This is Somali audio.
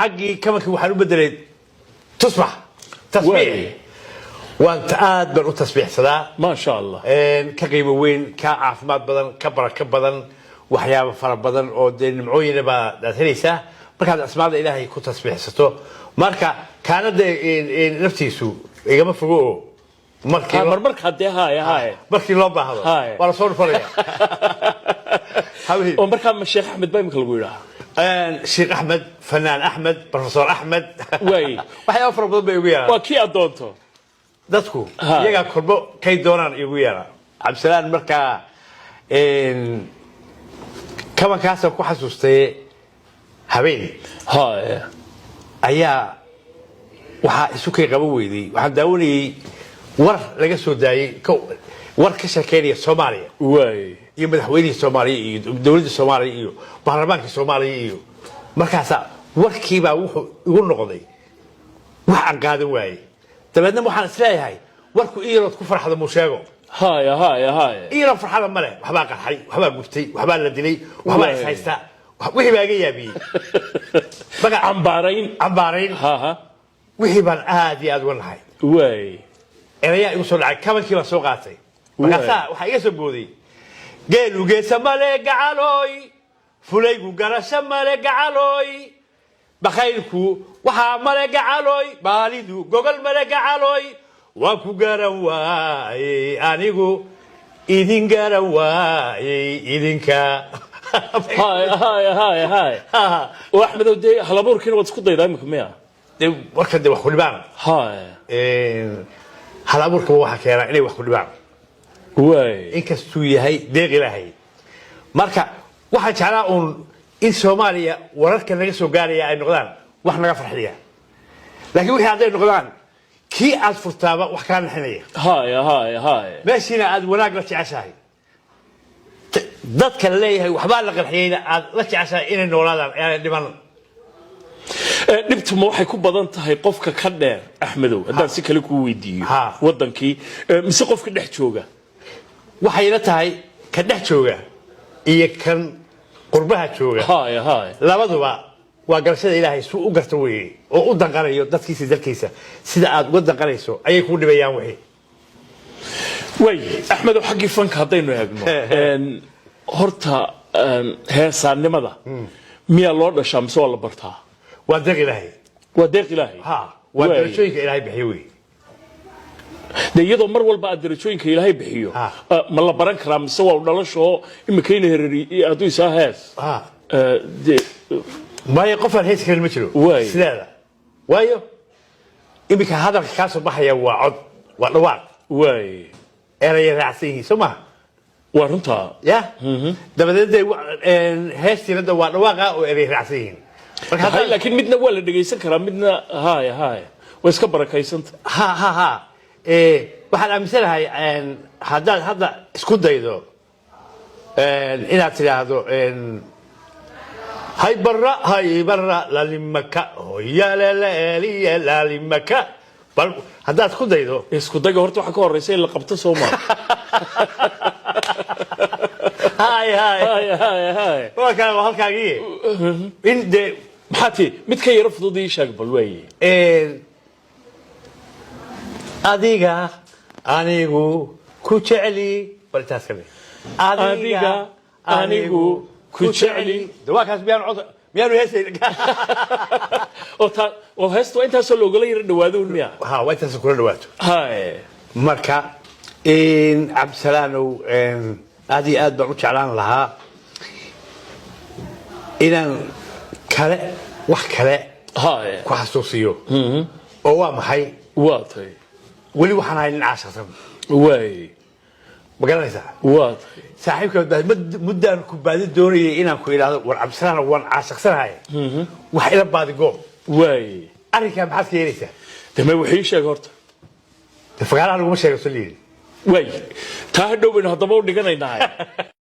حقي كما كي وحنا بدري تصبح تصبيح وانت عاد بنو تصبيح صدا ما شاء الله كقيمة وين كعافمات بدن كبركة بدن وحياة فرق بدن أو دين معين بثلاثة مركز أسماء الإلهي كنت تصبيح ستو مركز كانت نفسي سو إيه ما فوقه مرك هدي هاي مركي لوبا هذا ولا صور فريق ومركز الشيخ أحمد بايم كلقوله الشيخ أحمد فنان أحمد بروفيسور أحمد وي وحياة فرق بدن بيقولها وكي أدونته dadku iyaga korbo kay doonaan igu yara absalaan marka kama kaas ku xasuustay habeen ayaa waxa isu kay qaban weeyday waxaan daawanayay war laga soo daayay war ka sheekeynaya Soomaaliya way iyo madaxweynaha Soomaaliya iyo dawladda Soomaaliya iyo baarlamaanka Soomaaliya iyo markaas warkiiba wuxuu igu noqday wax aan qaadan waayay تبعنا مو حنسلاي هاي وركو إيراد كفر حدا مو شاقو هاي إيراد فرحة ماله وحبا قرحي وحبا قفتي وحبا لدلي وحبا إسحيستا وحي باقي يا بي بقى عمبارين وحي بان آدي أدوان هاي وي إرياء يوصل لعي كمان كيما سوقاتي بقى سا وحي يسبقو دي قالوا قيسا مالي قعالوي فليقو قرشا مالي قعالوي بخيلكو وحا ملك علوي باليدو جوجل ملك علوي وكو قرواي انيغو إذن قرواي إذنكا هاي واحمد ودي هلابور كين وتسكو دايدا امك ميا دي وركا دي وخو لبان هلابور كو waxa keenay inay wax ku dhibaan way inkastoo yahay deeq ilaahay marka waxa jeclaa in Soomaaliya wararka laga soo gaaraya ay noqdaan wax naga farxiya laakiin wixii aad noqdaan kii aad furtaaba wax ka naxinaya هاي meeshina aad wanaag la jeceshahay dadka leeyahay waxba la qarxiyayna aad la jeceshahay inay noolaadaan ee dhiman dhibtu ma waxay ku badan tahay qofka ka dheer Axmedow haddaan si kale ku weydiiyo wadankii mise qofka dhex jooga waxay la tahay ka dhex jooga iyo kan qurbaha jooga هاي labaduba waa garashada Ilaahay suu u garto weeyay oo u danqanayo dadkiisa dalkiisa sida aad uga danqanayso ayay ku dhibayaan wixii way Axmedow xaqi fanka hadaynu eegno horta heesaanimada miya loo dhashaa mise waa la bartaa waa deeq Ilaahay waa darajooyinka Ilaahay bixiyo de iyadoo mar walba aad darajooyinka Ilaahay bixiyo ma la baran karaa mise waa dhalasho imikayna heerari aad u isaa hees ما يقف الهيس كلمة شنو؟ سلالة وايو إمك هذا الكاس بحيا وعد ونوار واي أنا يرعسيه سمع ورنتا يا ده بدل هيس ترى ونوار وأنا يرعسيه لكن مدنا ولا دقيقة سكرة مدنا هاي ويسكبر كيسنت ها واحد أمثال هاي هذا سكوت دايدو إن أتري هذا هاي برا لالمكة يا لا لالمكة بل هذا اسكو دايدو اسكو دايغا horta waxa ka horeysay la qabto Soomaal هاي وكان halkaagii in de maxaati mid ka yar fududii sheeg bal weeye adiga anigu ku jeceli bal taas kale adiga anigu كوتشعلي دواك هسبيان عض ميانو هسي أو هستو أنت هسه لو قلي ردوادو المياه وأنت هسه كل دواتو هاي مركا إن عبد السلام إن هذه أد بعوش علان لها إن كلا وحكلا هاي كحسوسيو أو ما هي واطي ولي وحنا هاي العاشر واي مقالنسا واطي صاحبك مدة كوبادي دوني إنا كويلا ورعب سنة وان عاشق سنة هاي وحيلا بعد قوم واي أنا كم حاسس كيريسا تما وحيش يا قرط فقال أنا مش هيوصلين واي تهدو من هضبون دقنا يناي